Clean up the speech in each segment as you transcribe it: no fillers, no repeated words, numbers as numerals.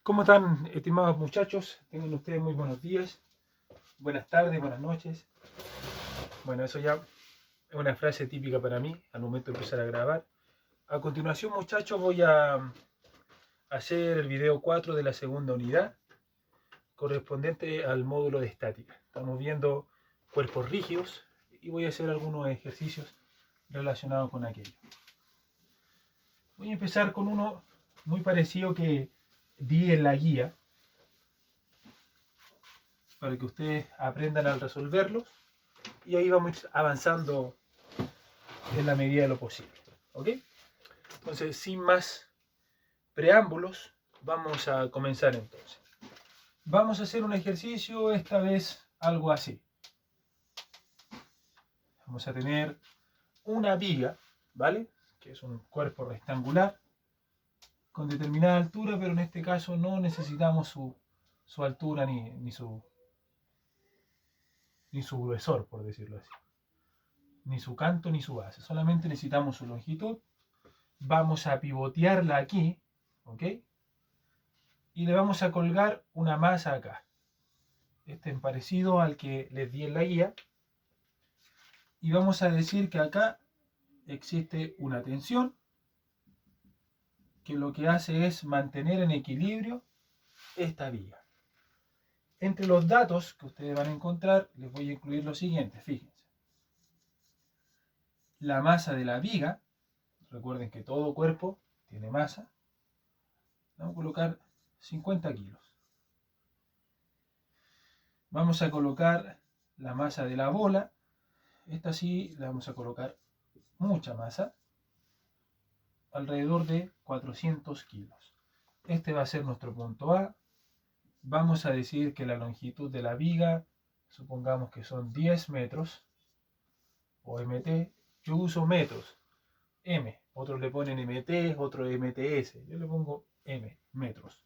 ¿Cómo están, estimados muchachos? Tengan ustedes muy buenos días, buenas tardes, buenas noches. Bueno, eso ya es una frase típica para mí al momento de empezar a grabar. A continuación, muchachos, voy a hacer el video 4 de la segunda unidad, correspondiente al módulo de estática. Estamos viendo cuerpos rígidos y voy a hacer algunos ejercicios relacionados con aquello. Voy a empezar con uno muy parecido que di en la guía, para que ustedes aprendan a resolverlos y ahí vamos a ir avanzando en la medida de lo posible. ¿Ok? Entonces, sin más preámbulos, vamos a comenzar entonces. Vamos a hacer un ejercicio, esta vez algo así. Vamos a tener una viga, ¿vale? Que es un cuerpo rectangular con determinada altura, pero en este caso no necesitamos su altura ni su gruesor, por decirlo así. Ni su canto ni su base. Solamente necesitamos su longitud. Vamos a pivotearla aquí, ¿ok? Y le vamos a colgar una masa acá. Este es parecido al que les di en la guía. Y vamos a decir que acá existe una tensión que lo que hace es mantener en equilibrio esta viga. Entre los datos que ustedes van a encontrar, les voy a incluir lo siguiente, fíjense. La masa de la viga, recuerden que todo cuerpo tiene masa, vamos a colocar 50 kilos. Vamos a colocar la masa de la bola, esta sí le vamos a colocar mucha masa, alrededor de 400 kilos. Este va a ser nuestro punto A. Vamos a decir que la longitud de la viga, supongamos que son 10 metros, o MT. Yo uso metros, M. Otros le ponen MT, otro MTS. Yo le pongo M, metros.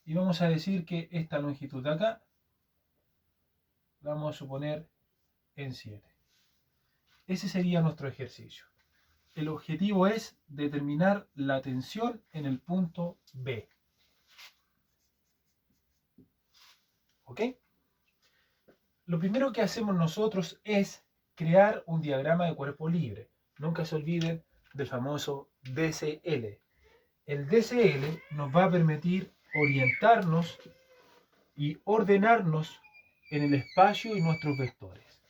Y vamos a decir que esta longitud de acá, la vamos a suponer en 7. Ese sería nuestro ejercicio. El objetivo es determinar la tensión en el punto B. ¿Ok? Lo primero que hacemos nosotros es crear un diagrama de cuerpo libre. Nunca se olviden del famoso DCL. El DCL nos va a permitir orientarnos y ordenarnos en el espacio y nuestros vectores.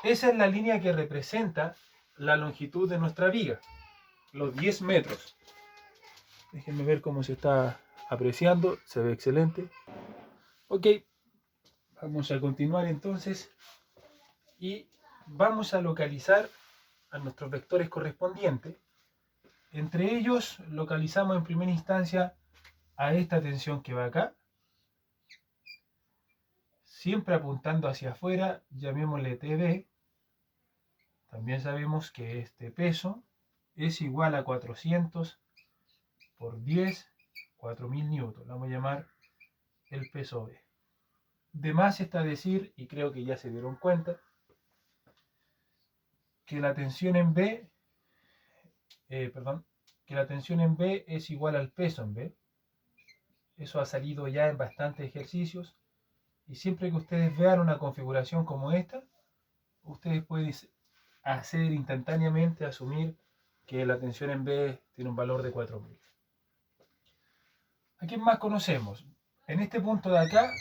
Esa es la línea que representa la longitud de nuestra viga, los 10 metros. Déjenme ver cómo se está apreciando, se ve excelente. Ok, vamos a continuar entonces y vamos a localizar a nuestros vectores correspondientes. Entre ellos localizamos en primera instancia a esta tensión que va acá, siempre apuntando hacia afuera, llamémosle TB. También sabemos que este peso es igual a 400 por 10, 4000 newton. Lo vamos a llamar el peso B. De más está decir, y creo que ya se dieron cuenta, que la tensión en B, que la tensión en B es igual al peso en B. Eso ha salido ya en bastantes ejercicios. Y siempre que ustedes vean una configuración como esta, ustedes pueden hacer instantáneamente asumir que la tensión en B tiene un valor de 4000. ¿A quién más conocemos? En este punto de acá,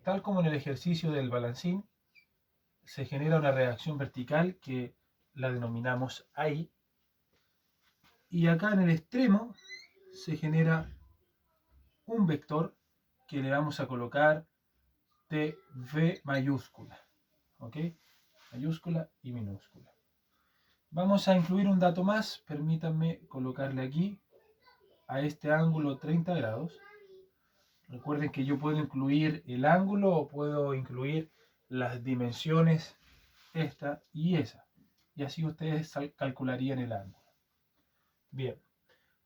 tal como en el ejercicio del balancín, se genera una reacción vertical que la denominamos AI. Y acá en el extremo se genera un vector que le vamos a colocar TV mayúscula. ¿Ok? Mayúscula y minúscula. Vamos a incluir un dato más, permítanme colocarle aquí a este ángulo 30 grados. Recuerden que yo puedo incluir el ángulo o puedo incluir las dimensiones esta y esa. Y así ustedes calcularían el ángulo. Bien,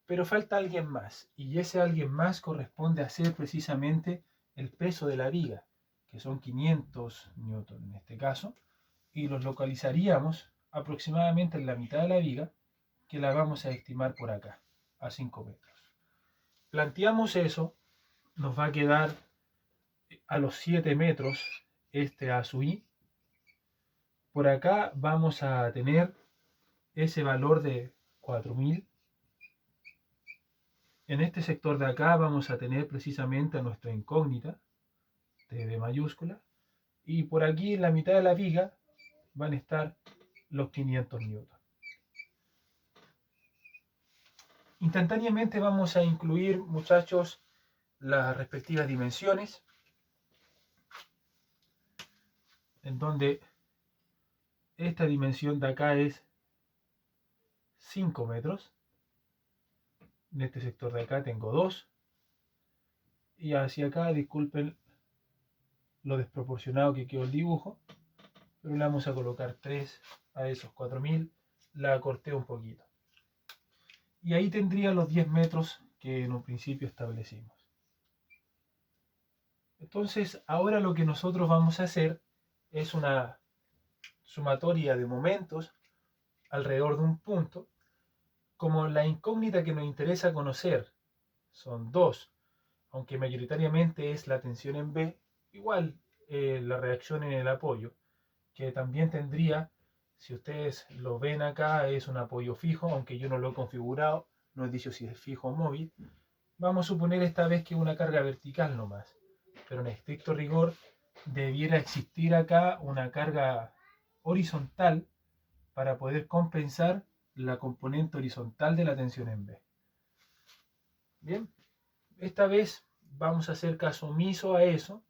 pero falta alguien más y ese alguien más corresponde a ser precisamente el peso de la viga, que son 500 newton en este caso, y los localizaríamos aproximadamente en la mitad de la viga, que la vamos a estimar por acá, a 5 metros. Planteamos eso nos va a quedar a los 7 metros este A sub I. Por acá vamos a tener ese valor de 4000. En este sector de acá vamos a tener precisamente a nuestra incógnita, TB mayúscula, y por aquí en la mitad de la viga van a estar los 500 newton. Instantáneamente vamos a incluir, muchachos, las respectivas dimensiones, en donde esta dimensión de acá es 5 metros. En este sector de acá tengo 2. Y hacia acá, disculpen lo desproporcionado que quedó el dibujo, pero le vamos a colocar 3 a esos 4000. La acorté un poquito. Y ahí tendría los 10 metros que en un principio establecimos. Entonces, ahora lo que nosotros vamos a hacer es una sumatoria de momentos alrededor de un punto. Como la incógnita que nos interesa conocer son 2, aunque mayoritariamente es la tensión en B, igual la reacción en el apoyo, que también tendría, si ustedes lo ven acá, es un apoyo fijo, aunque yo no lo he configurado, no he dicho si es fijo o móvil. Vamos a suponer esta vez que es una carga vertical nomás, pero en estricto rigor debiera existir acá una carga horizontal para poder compensar la componente horizontal de la tensión en B. Bien, esta vez vamos a hacer caso omiso a eso.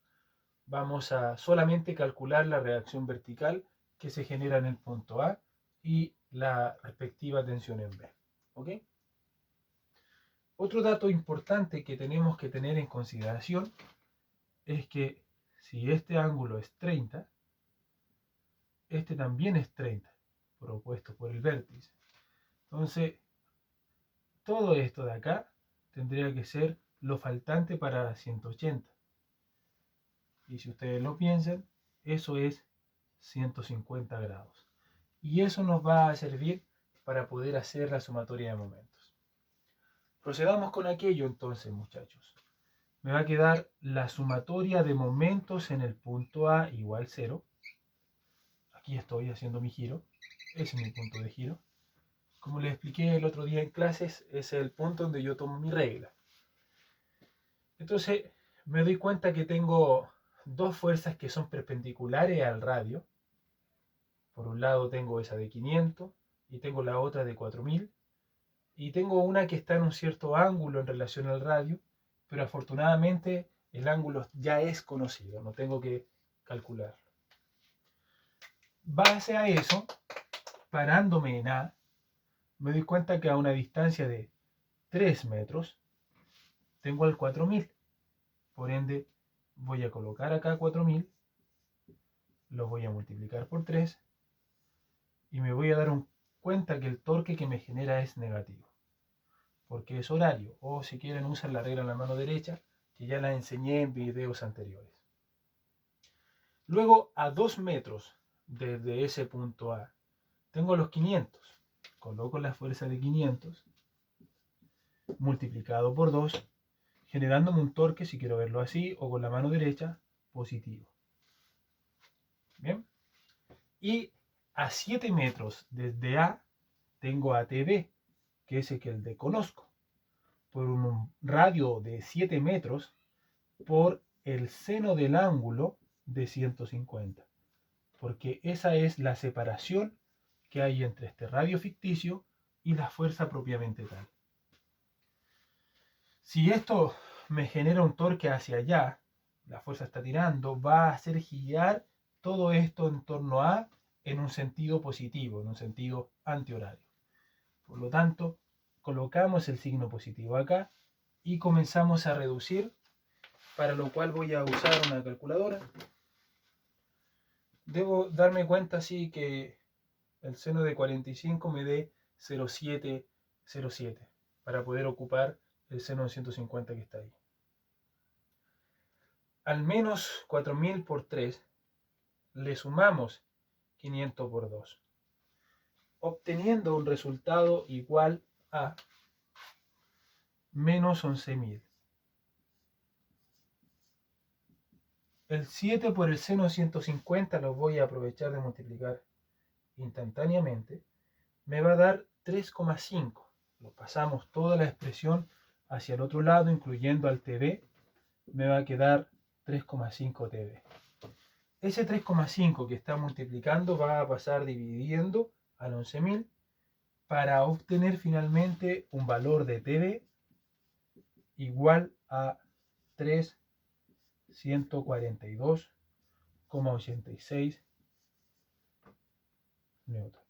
Vamos a solamente calcular la reacción vertical que se genera en el punto A y la respectiva tensión en B. ¿Ok? Otro dato importante que tenemos que tener en consideración es que si este ángulo es 30, este también es 30, propuesto por el vértice. Entonces, todo esto de acá tendría que ser lo faltante para 180. Y si ustedes lo piensan, eso es 150 grados. Y eso nos va a servir para poder hacer la sumatoria de momentos. Procedamos con aquello entonces, muchachos. Me va a quedar la sumatoria de momentos en el punto A igual 0. Aquí estoy haciendo mi giro. Ese es mi punto de giro. Como les expliqué el otro día en clases, es el punto donde yo tomo mi regla. Entonces, me doy cuenta que tengo dos fuerzas que son perpendiculares al radio. Por un lado tengo esa de 500 y tengo la otra de 4000. Y tengo una que está en un cierto ángulo en relación al radio, pero afortunadamente el ángulo ya es conocido, no tengo que calcularlo. Base a eso, parándome en A, me doy cuenta que a una distancia de 3 metros tengo el 4000. Por ende, voy a colocar acá 4000, lo voy a multiplicar por 3 y me voy a dar cuenta que el torque que me genera es negativo, porque es horario, o si quieren usan la regla en la mano derecha, que ya la enseñé en videos anteriores. Luego, a 2 metros desde ese punto A, tengo los 500. Coloco la fuerza de 500 multiplicado por 2, generándome un torque, si quiero verlo así, o con la mano derecha, positivo. Bien. Y a 7 metros desde A, tengo a TB, que es el que desconozco, por un radio de 7 metros por el seno del ángulo de 150, porque esa es la separación que hay entre este radio ficticio y la fuerza propiamente tal. Si esto me genera un torque hacia allá, la fuerza está tirando, va a hacer girar todo esto en torno a en un sentido positivo, en un sentido antihorario. Por lo tanto, colocamos el signo positivo acá y comenzamos a reducir, para lo cual voy a usar una calculadora. Debo darme cuenta así que el seno de 45 me dé 0,707 para poder ocupar el seno de 150 que está ahí. Al menos 4000 por 3 le sumamos 500 por 2, obteniendo un resultado igual a menos 11.000. El 7 por el seno de 150 lo voy a aprovechar de multiplicar instantáneamente. Me va a dar 3,5. Lo pasamos toda la expresión hacia el otro lado, incluyendo al TV. Me va a quedar 3,5 TV. Ese 3,5 que está multiplicando va a pasar dividiendo al 11.000 para obtener finalmente un valor de TV igual a 342,86 newton.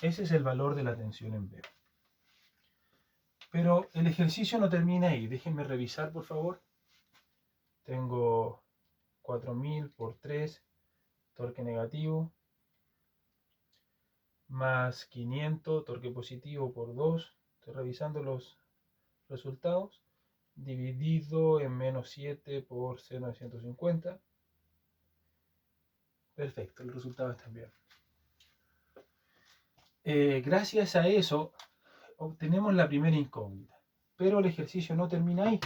Ese es el valor de la tensión en B. Pero el ejercicio no termina ahí. Déjenme revisar, por favor. Tengo 4.000 por 3, torque negativo, más 500, torque positivo por 2. Estoy revisando los resultados. Dividido en menos 7 por seno de 150. Perfecto, el resultado está bien. Gracias a eso obtenemos la primera incógnita. Pero el ejercicio no termina ahí,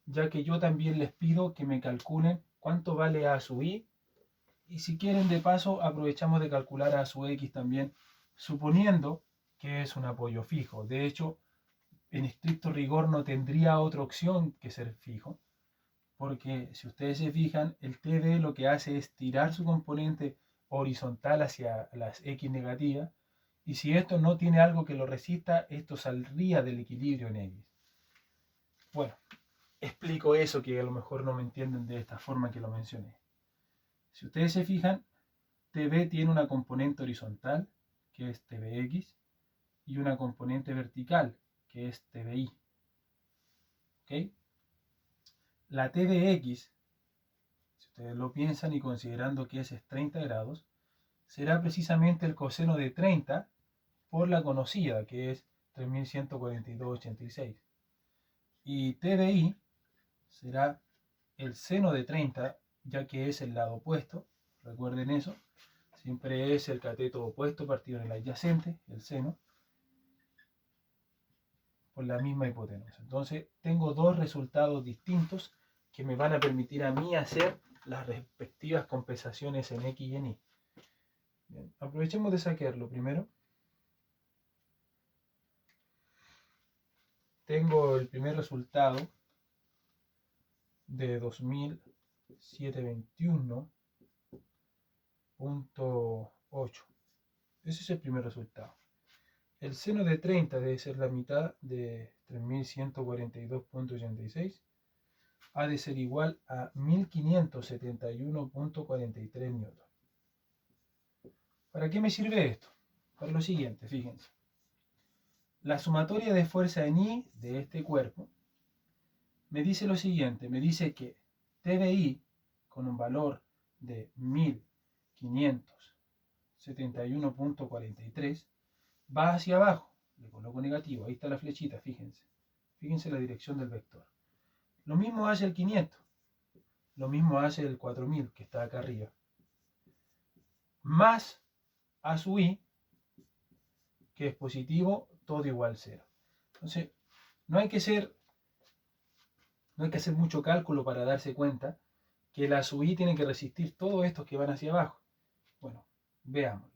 ya que yo también les pido que me calculen cuánto vale A sub I. Y si quieren, de paso, aprovechamos de calcular A sub X también, suponiendo que es un apoyo fijo. De hecho, en estricto rigor no tendría otra opción que ser fijo, porque si ustedes se fijan, el TV lo que hace es tirar su componente horizontal hacia las X negativas, y si esto no tiene algo que lo resista, esto saldría del equilibrio en X. Bueno, explico eso que a lo mejor no me entienden de esta forma que lo mencioné. Si ustedes se fijan, TV tiene una componente horizontal, que es TVX, y una componente vertical, que es TVI. ¿Ok? La TVX, si ustedes lo piensan y considerando que ese es 30 grados, será precisamente el coseno de 30 por la conocida, que es 3142,86. Y TVI será el seno de 30, ya que es el lado opuesto. Recuerden eso. Siempre es el cateto opuesto partido en el adyacente, el seno, por la misma hipotenusa. Entonces, tengo dos resultados distintos que me van a permitir a mí hacer las respectivas compensaciones en X y en Y. Bien, aprovechemos de sacarlo primero. Tengo el primer resultado de 2721.8. Ese es el primer resultado. El seno de 30 debe ser la mitad de 3142,86. Ha de ser igual a 1571,43 newton. ¿Para qué me sirve esto? Para lo siguiente, fíjense. La sumatoria de fuerza en I de este cuerpo me dice lo siguiente, me dice que TBI con un valor de 1571,43 va hacia abajo, le coloco negativo, ahí está la flechita, fíjense. Fíjense la dirección del vector. Lo mismo hace el 500, lo mismo hace el 4000 que está acá arriba. Más A sub I, que es positivo, todo igual 0. Entonces, no hay que hacer mucho cálculo para darse cuenta que la sub I tiene que resistir todos estos que van hacia abajo. Bueno, veamos.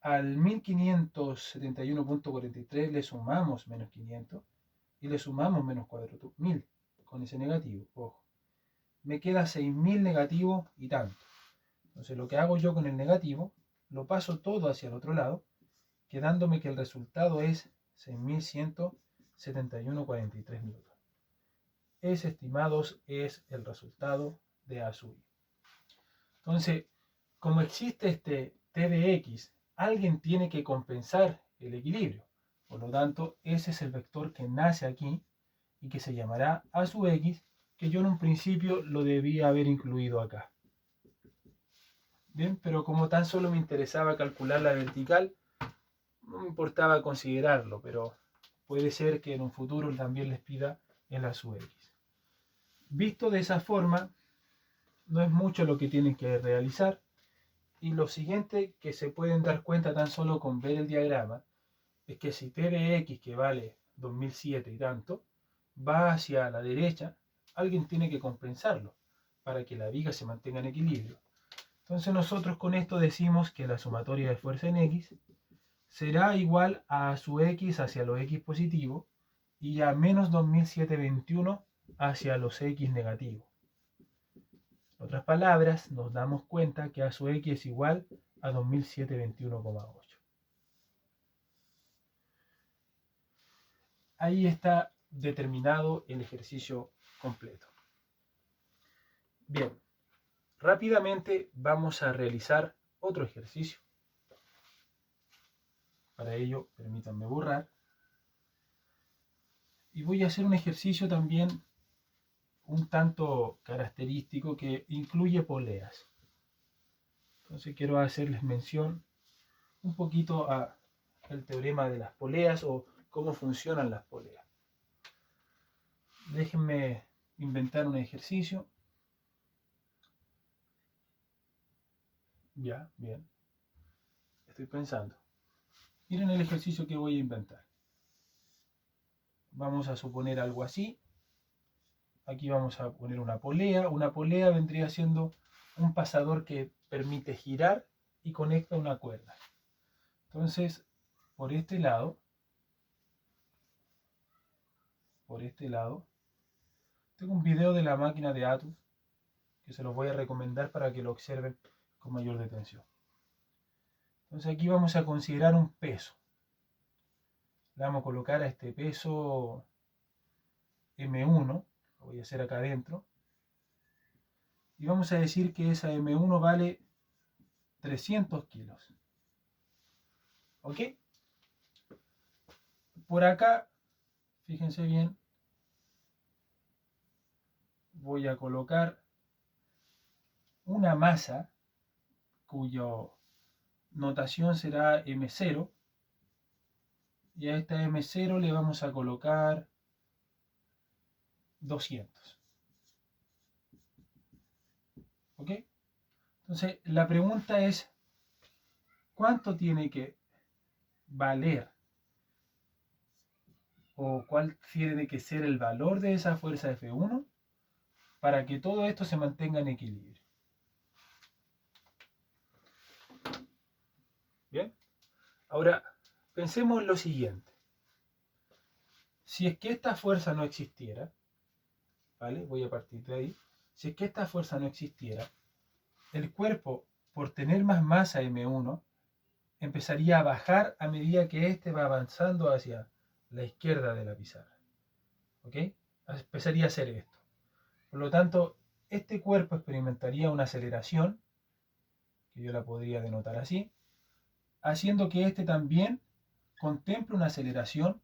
Al 1571,43 le sumamos menos 500 y le sumamos menos 4000 con ese negativo. Ojo, me queda 6000 negativo y tanto. Entonces lo que hago yo con el negativo, lo paso todo hacia el otro lado, quedándome que el resultado es 6171,43 newton. Ese, estimados, es el resultado de A sub I. Entonces, como existe este TDX, alguien tiene que compensar el equilibrio. Por lo tanto, ese es el vector que nace aquí y que se llamará A sub X, que yo en un principio lo debía haber incluido acá. Bien, pero como tan solo me interesaba calcular la vertical, no me importaba considerarlo, pero puede ser que en un futuro también les pida el A sub X. Visto de esa forma, no es mucho lo que tienen que realizar. Y lo siguiente que se pueden dar cuenta tan solo con ver el diagrama es que si TDX, que vale 2007 y tanto, va hacia la derecha, alguien tiene que compensarlo para que la viga se mantenga en equilibrio. Entonces nosotros con esto decimos que la sumatoria de fuerza en X será igual a su X hacia los X positivos y a menos 2721 hacia los X negativos. En otras palabras, nos damos cuenta que a su X es igual a 2721,8. Ahí está determinado el ejercicio completo. Bien, rápidamente vamos a realizar otro ejercicio. Para ello, permítanme borrar. Y voy a hacer un ejercicio también un tanto característico que incluye poleas. Entonces quiero hacerles mención un poquito al teorema de las poleas o cómo funcionan las poleas. Déjenme inventar un ejercicio. Ya, bien. Estoy pensando. Miren el ejercicio que voy a inventar. Vamos a suponer algo así. Aquí vamos a poner una polea. Una polea vendría siendo un pasador que permite girar y conecta una cuerda. Entonces, por este lado, tengo un video de la máquina de Atus que se los voy a recomendar para que lo observen con mayor detención. Entonces aquí vamos a considerar un peso. Le vamos a colocar a este peso M1, lo voy a hacer acá adentro, y vamos a decir que esa M1 vale 300 kilos. ¿Ok? Por acá, fíjense bien, voy a colocar una masa cuya notación será M0, y a esta M0 le vamos a colocar 200. ¿Ok? Entonces, la pregunta es, ¿cuánto tiene que valer o cuál tiene que ser el valor de esa fuerza F1 para que todo esto se mantenga en equilibrio? Bien, ahora pensemos en lo siguiente. Si es que esta fuerza no existiera, ¿vale? Voy a partir de ahí. Si es que esta fuerza no existiera, el cuerpo, por tener más masa M1, empezaría a bajar a medida que éste va avanzando hacia la izquierda de la pizarra. ¿Ok? Empezaría a hacer esto. Por lo tanto, este cuerpo experimentaría una aceleración, que yo la podría denotar así, haciendo que este también contemple una aceleración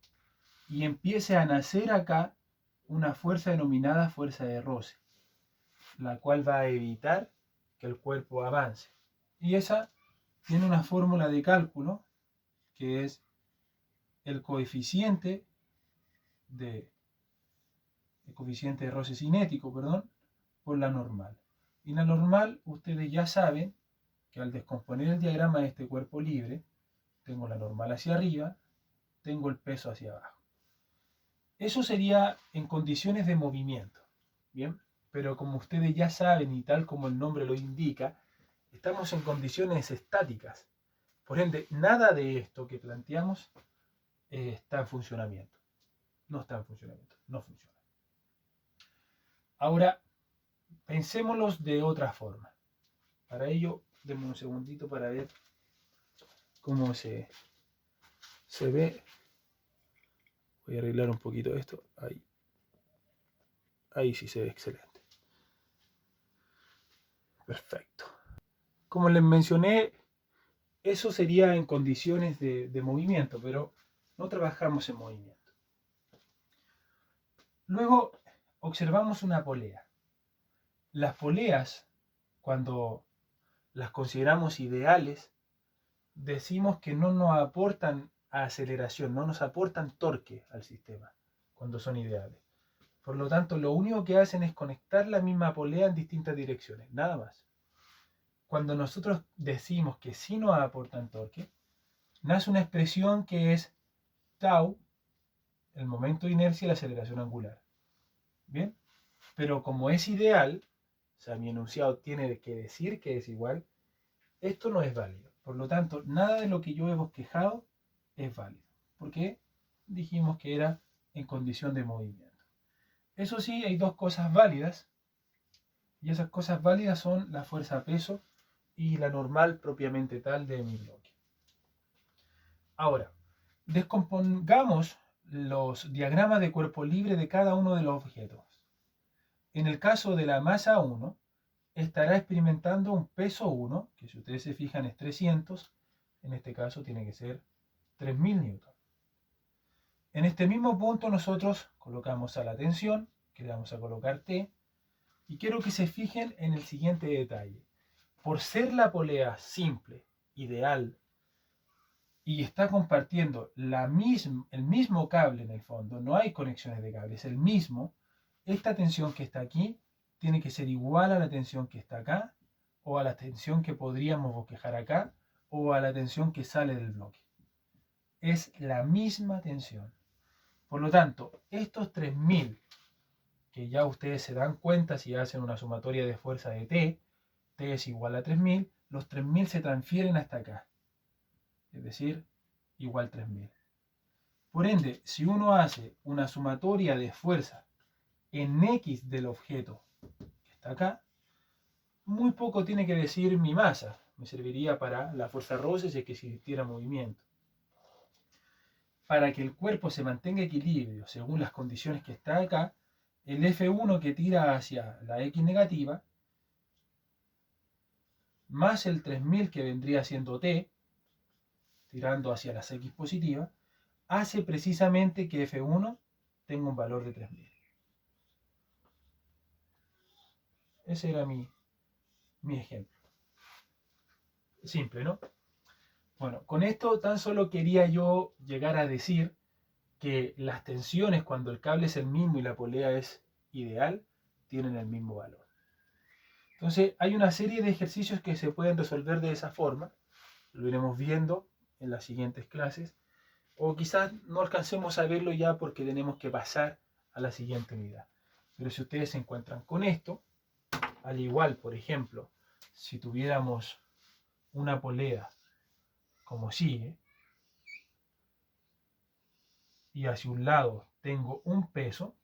y empiece a nacer acá una fuerza denominada fuerza de roce, la cual va a evitar que el cuerpo avance. Y esa tiene una fórmula de cálculo que es el coeficiente de roce cinético, por la normal. Y la normal, ustedes ya saben que al descomponer el diagrama de este cuerpo libre, tengo la normal hacia arriba, tengo el peso hacia abajo. Eso sería en condiciones de movimiento, ¿bien? Pero como ustedes ya saben y tal como el nombre lo indica, estamos en condiciones estáticas. Por ende, nada de esto que planteamos está en funcionamiento. No está en funcionamiento, no funciona. Ahora, pensémoslos de otra forma. Para ello, denme un segundito para ver cómo se ve. Voy a arreglar un poquito esto. Ahí. Ahí sí se ve excelente. Perfecto. Como les mencioné, eso sería en condiciones de movimiento, pero no trabajamos en movimiento. Luego observamos una polea. Las poleas, cuando las consideramos ideales, decimos que no nos aportan aceleración, no nos aportan torque al sistema cuando son ideales. Por lo tanto, lo único que hacen es conectar la misma polea en distintas direcciones, nada más. Cuando nosotros decimos que sí nos aportan torque, nace una expresión que es tau, el momento de inercia y la aceleración angular. ¿Bien? Pero como es ideal, o sea, mi enunciado tiene que decir que es igual, esto no es válido. Por lo tanto, nada de lo que yo he bosquejado es válido. Porque dijimos que era en condición de movimiento. Eso sí, hay dos cosas válidas. Y esas cosas válidas son la fuerza-peso y la normal propiamente tal de mi bloque. Ahora, descompongamos los diagramas de cuerpo libre de cada uno de los objetos. En el caso de la masa 1, estará experimentando un peso 1, que si ustedes se fijan es 300, en este caso tiene que ser 3000 newton. En este mismo punto nosotros colocamos a la tensión, que le vamos a colocar T, y quiero que se fijen en el siguiente detalle. Por ser la polea simple, ideal, y está compartiendo el mismo cable en el fondo, no hay conexiones de cable, es el mismo, esta tensión que está aquí tiene que ser igual a la tensión que está acá, o a la tensión que podríamos bosquejar acá, o a la tensión que sale del bloque. Es la misma tensión. Por lo tanto, estos 3000, que ya ustedes se dan cuenta si hacen una sumatoria de fuerza de T, T es igual a 3000, los 3000 se transfieren hasta acá. Es decir, igual 3000. Por ende, si uno hace una sumatoria de fuerza en X del objeto que está acá, muy poco tiene que decir mi masa. Me serviría para la fuerza Rosse si es que existiera movimiento. Para que el cuerpo se mantenga equilibrio según las condiciones que está acá, el F1 que tira hacia la X negativa, más el 3000 que vendría siendo T, tirando hacia las X positivas, hace precisamente que F1 tenga un valor de 3000. Ese era mi ejemplo. Simple, ¿no? Bueno, con esto tan solo quería yo llegar a decir que las tensiones cuando el cable es el mismo y la polea es ideal, tienen el mismo valor. Entonces hay una serie de ejercicios que se pueden resolver de esa forma, lo iremos viendo en las siguientes clases, o quizás no alcancemos a verlo ya porque tenemos que pasar a la siguiente unidad. Pero si ustedes se encuentran con esto, al igual, por ejemplo, si tuviéramos una polea como sigue, y hacia un lado tengo un peso,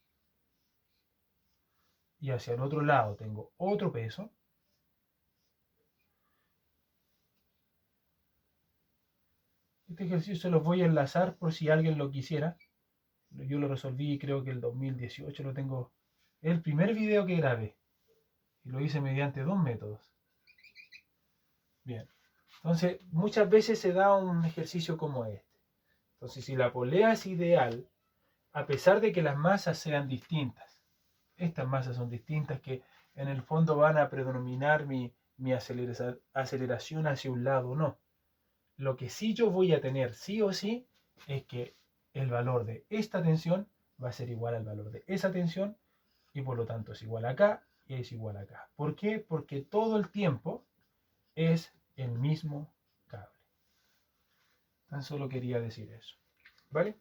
y hacia el otro lado tengo otro peso, este ejercicio se los voy a enlazar por si alguien lo quisiera. Yo lo resolví, creo que el 2018 lo tengo, el primer video que grabé, y lo hice mediante dos métodos. Bien, entonces muchas veces se da un ejercicio como este. Entonces si la polea es ideal, a pesar de que las masas sean distintas, estas masas son distintas que en el fondo van a predominar mi aceleración hacia un lado o no. Lo que sí yo voy a tener sí o sí es que el valor de esta tensión va a ser igual al valor de esa tensión y por lo tanto es igual acá y es igual acá. ¿Por qué? Porque todo el tiempo es el mismo cable. Tan solo quería decir eso. ¿Vale?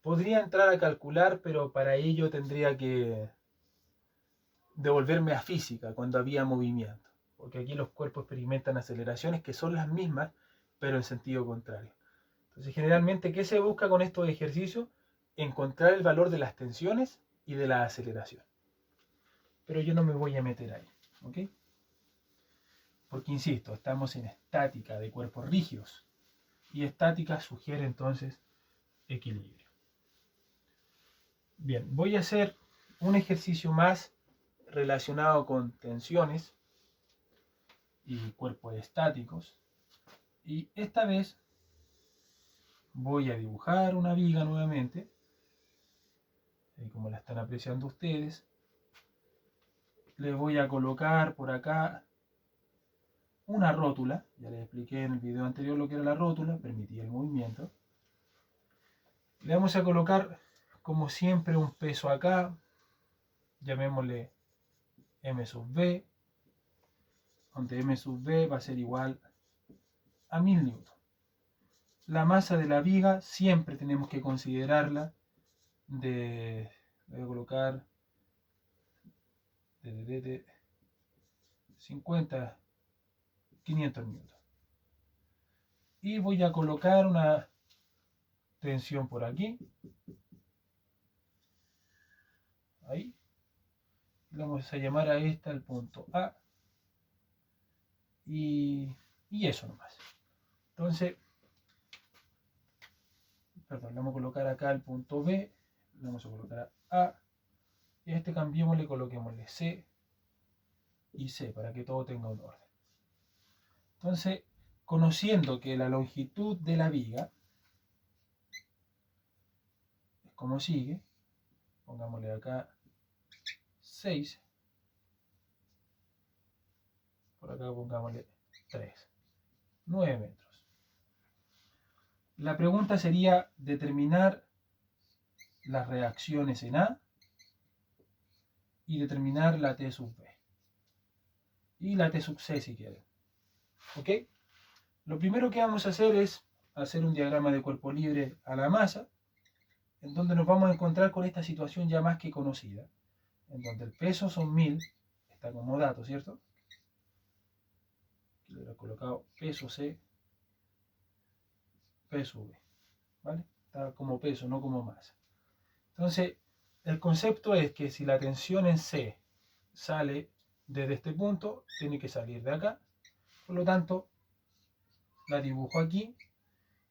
Podría entrar a calcular, pero para ello tendría que devolverme a física cuando había movimiento. Porque aquí los cuerpos experimentan aceleraciones que son las mismas, pero en sentido contrario. Entonces, generalmente, ¿qué se busca con estos ejercicios? Encontrar el valor de las tensiones y de la aceleración. Pero yo no me voy a meter ahí, ¿ok? Porque, insisto, estamos en estática de cuerpos rígidos. Y estática sugiere entonces equilibrio. Bien, voy a hacer un ejercicio más relacionado con tensiones y cuerpos estáticos. Y esta vez voy a dibujar una viga nuevamente, como la están apreciando ustedes. Le voy a colocar por acá una rótula. Ya les expliqué en el video anterior lo que era la rótula, permitía el movimiento. Le vamos a colocar, como siempre, un peso acá, llamémosle M sub B, donde M sub B va a ser igual a 1000 newton. La masa de la viga siempre tenemos que considerarla voy a colocar de 50, 500 newtons. Y voy a colocar una tensión por aquí. Ahí. Le vamos a llamar a esta el punto A. Y eso nomás. Entonces, perdón, le vamos a colocar acá el punto B. Le vamos a colocar A. Y a este cambiémosle, coloquémosle C y C para que todo tenga un orden. Entonces, conociendo que la longitud de la viga es como sigue, pongámosle acá 6, por acá pongámosle 3, 9 metros. La pregunta sería determinar las reacciones en A y determinar la T sub B. Y la T sub C si quieren. ¿Ok? Lo primero que vamos a hacer es hacer un diagrama de cuerpo libre a la masa, en donde nos vamos a encontrar con esta situación ya más que conocida, en donde el peso son 1000, está como dato, ¿cierto? Aquí le he colocado peso C, peso V, ¿vale? Está como peso, no como masa. Entonces, el concepto es que si la tensión en C sale desde este punto, tiene que salir de acá. Por lo tanto, la dibujo aquí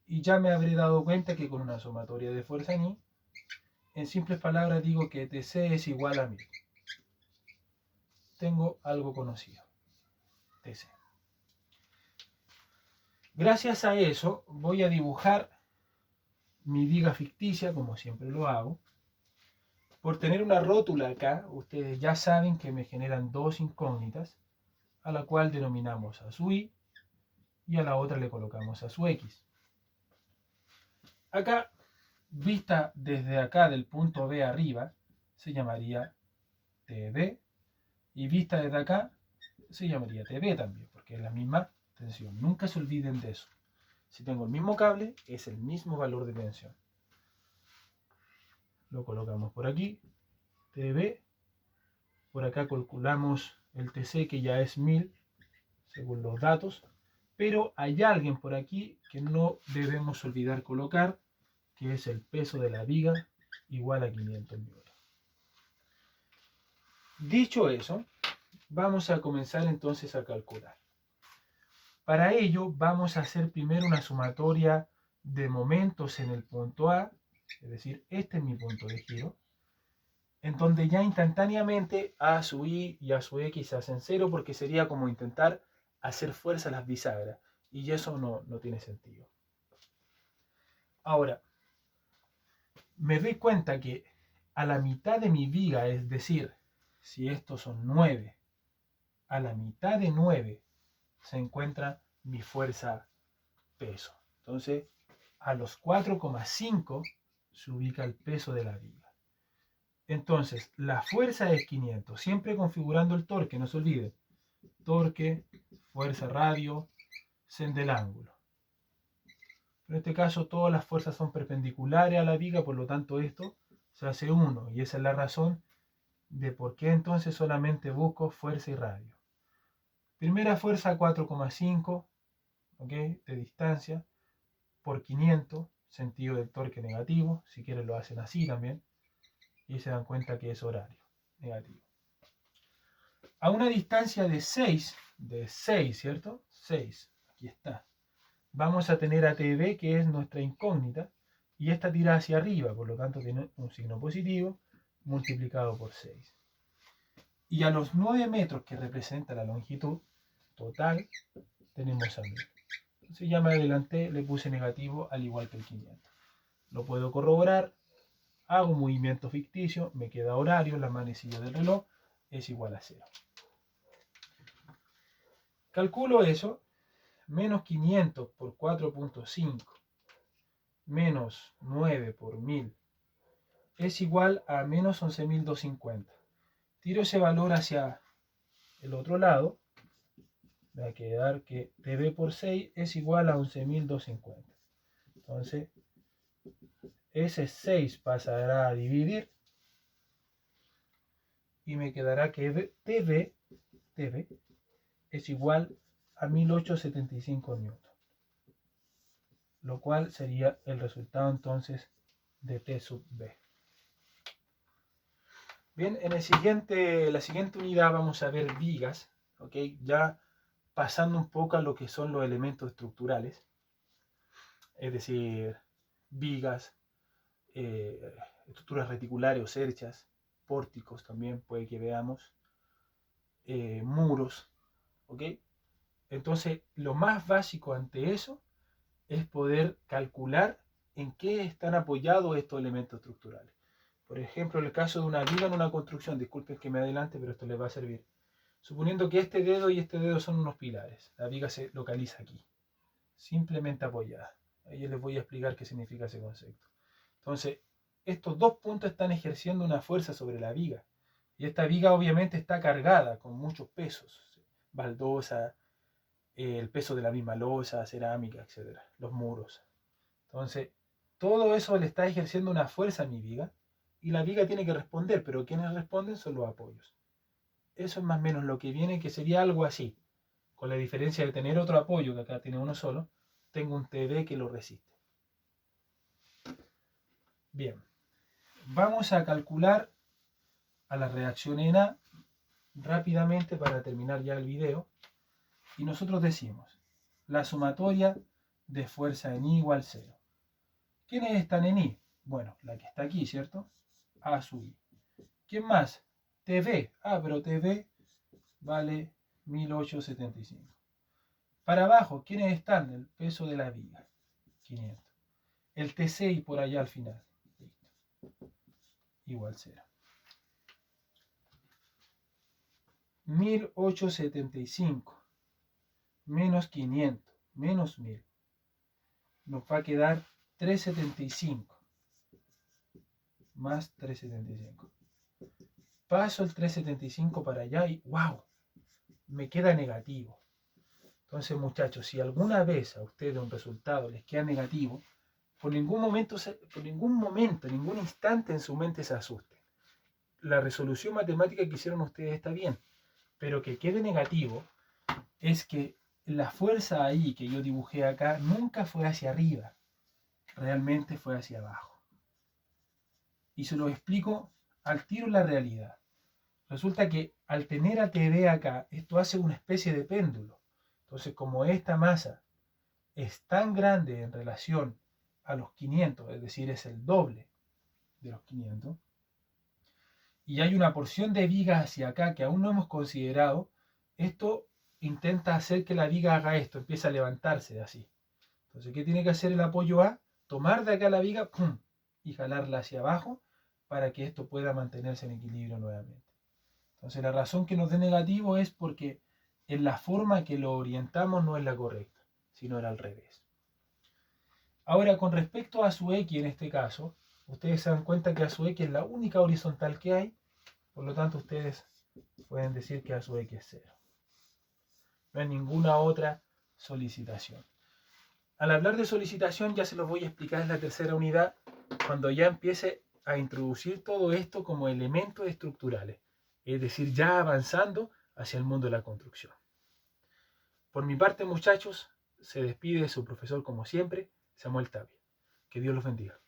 y ya me habré dado cuenta que con una sumatoria de fuerza en I, en simples palabras digo que TC es igual a 1000. Tengo algo conocido, TC. Gracias a eso voy a dibujar mi viga ficticia, como siempre lo hago. Por tener una rótula acá, ustedes ya saben que me generan dos incógnitas, a la cual denominamos a su Y y a la otra le colocamos a su X. Acá, vista desde acá del punto B arriba, se llamaría TB, y vista desde acá se llamaría TB también, porque es la misma tensión. Nunca se olviden de eso. Si tengo el mismo cable, es el mismo valor de tensión. Lo colocamos por aquí, TB. Por acá calculamos el TC, que ya es 1000, según los datos. Pero hay alguien por aquí que no debemos olvidar colocar, que es el peso de la viga, igual a 500 newtons. Dicho eso, vamos a comenzar entonces a calcular. Para ello vamos a hacer primero una sumatoria de momentos en el punto A, es decir, este es mi punto de giro, en donde ya instantáneamente A su Y y A su X se hacen cero, porque sería como intentar hacer fuerza a las bisagras, y eso no tiene sentido. Ahora, me doy cuenta que a la mitad de mi viga, es decir, si estos son 9, a la mitad de 9 se encuentra mi fuerza peso. Entonces, a los 4,5 se ubica el peso de la viga. Entonces, la fuerza es 500, siempre configurando el torque, no se olviden. Torque, fuerza radio, sen del ángulo. En este caso, todas las fuerzas son perpendiculares a la viga, por lo tanto esto se hace 1, y esa es la razón de por qué entonces solamente busco fuerza y radio. Primera fuerza 4,5, ¿ok? De distancia, por 500, sentido del torque negativo, si quieren lo hacen así también, y se dan cuenta que es horario negativo. A una distancia de 6, ¿cierto? 6, aquí está. Vamos a tener a TB, que es nuestra incógnita, y esta tira hacia arriba, por lo tanto tiene un signo positivo multiplicado por 6. Y a los 9 metros, que representa la longitud total, tenemos a 1000. Entonces ya me adelanté, le puse negativo al igual que el 500. Lo puedo corroborar, hago un movimiento ficticio, me queda horario, la manecilla del reloj es igual a 0. Calculo eso, menos 500 por 4,5 menos 9 por 1000 es igual a menos 11.250. Tiro ese valor hacia el otro lado, me va a quedar que TB por 6 es igual a 11.250. Entonces, ese 6 pasará a dividir y me quedará que TV es igual a 1875 newton, lo cual sería el resultado entonces de T sub B. Bien, en la siguiente unidad vamos a ver vigas, ¿ok? Ya pasando un poco a lo que son los elementos estructurales, es decir, vigas, estructuras reticulares o cerchas, pórticos también puede que veamos, muros, ¿ok? Entonces, lo más básico ante eso es poder calcular en qué están apoyados estos elementos estructurales. Por ejemplo, en el caso de una viga en una construcción, disculpen que me adelante, pero esto les va a servir. Suponiendo que este dedo y este dedo son unos pilares, la viga se localiza aquí, simplemente apoyada. Ahí les voy a explicar qué significa ese concepto. Entonces, estos dos puntos están ejerciendo una fuerza sobre la viga. Y esta viga obviamente está cargada con muchos pesos, baldosa, el peso de la misma losa, cerámica, etc. Los muros. Entonces, todo eso le está ejerciendo una fuerza a mi viga y la viga tiene que responder, pero quienes responden son los apoyos. Eso es más o menos lo que viene, que sería algo así. Con la diferencia de tener otro apoyo, que acá tiene uno solo, tengo un TV que lo resiste. Bien, vamos a calcular a la reacción en A rápidamente para terminar ya el video. Y nosotros decimos, la sumatoria de fuerza en I igual 0. ¿Quiénes están en I? Bueno, la que está aquí, ¿cierto? A sub I. ¿Quién más? TV. Ah, pero TV vale 1875. Para abajo, ¿quiénes están? El peso de la viga, 500. El T6 por allá al final. Listo. Igual 0. 1875 menos 500 menos 1000. Nos va a quedar 375 más 375. Paso el 375 para allá y ¡wow! Me queda negativo. Entonces, muchachos, si alguna vez a ustedes un resultado les queda negativo, por ningún momento, ningún instante en su mente se asusten. La resolución matemática que hicieron ustedes está bien, pero que quede negativo es que la fuerza ahí que yo dibujé acá nunca fue hacia arriba, realmente fue hacia abajo. Y se lo explico al tiro en la realidad. Resulta que al tener a TV acá, esto hace una especie de péndulo. Entonces, como esta masa es tan grande en relación a los 500, es decir, es el doble de los 500, y hay una porción de viga hacia acá que aún no hemos considerado, esto intenta hacer que la viga haga esto, empieza a levantarse así. Entonces, ¿qué tiene que hacer el apoyo A? Tomar de acá la viga, ¡pum!, y jalarla hacia abajo para que esto pueda mantenerse en equilibrio nuevamente. Entonces, la razón que nos dé negativo es porque en la forma que lo orientamos no es la correcta, sino era al revés. Ahora, con respecto a su X en este caso, ustedes se dan cuenta que a su X es la única horizontal que hay, por lo tanto ustedes pueden decir que a su X es 0. No hay ninguna otra solicitación. Al hablar de solicitación ya se los voy a explicar en la tercera unidad, cuando ya empiece a introducir todo esto como elementos estructurales, es decir, ya avanzando hacia el mundo de la construcción. Por mi parte, muchachos, se despide su profesor como siempre, Samuel Tapia. Que Dios los bendiga.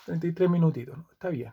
33 minutitos, ¿no? Está bien.